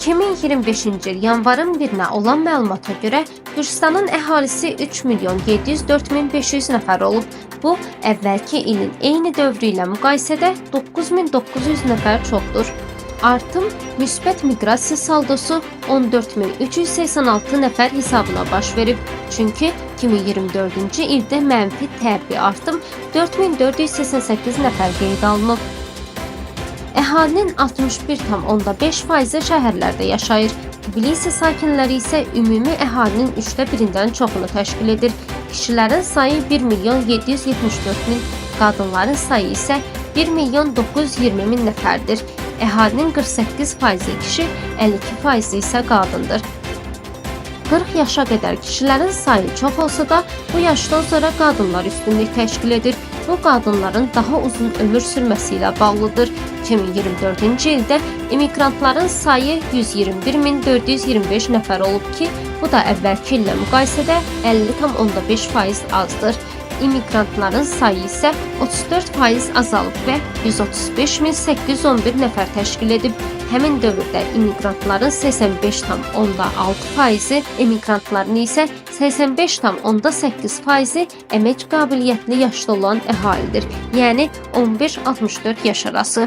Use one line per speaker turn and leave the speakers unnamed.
2025-ci il yanvarın 1-nə olan məlumata görə Gürcüstanın əhalisi 3.704.500 nəfər olub. Bu, əvvəlki ilin eyni dövrü ilə müqayisədə 9.900 nəfər çoxdur. Artım müsbət miqrasiya saldosu 14.386 nəfər hesabına baş verib. Çünki 2024-cü ildə mənfi təbii artım 4.488 nəfər qeyd alınıb. Əhalinin 61,5%-i şəhərlərdə yaşayır. Tbilisi sakinləri isə ümumi əhalinin 1/3-dən çoxunu təşkil edir. Kişilərin sayı 1.774.000, qadınların sayı isə 1.920.000 nəfərdir. Əhalinin 48%-i kişi, 52%-i isə qadındır. 40 yaşa qədər kişilərin sayı çox olsa da, bu yaşdan sonra qadınlar üstünlük təşkil edir. Bu, qadınların daha uzun ömür sürməsi ilə bağlıdır. 2024-cü ildə immigrantların sayı 121.425 nəfər olub ki, bu da əvvəlki illə müqayisədə 50,5% azdır. İmmigrantların sayı isə 34% azalıb və 135.811 nəfər təşkil edib. Həmin dövrdə immigrantların 85,6%-i, emigrantların isə 85,8%-i əmək qabiliyyətli yaşda olan əhalidir. Yəni 15-64 yaş arası.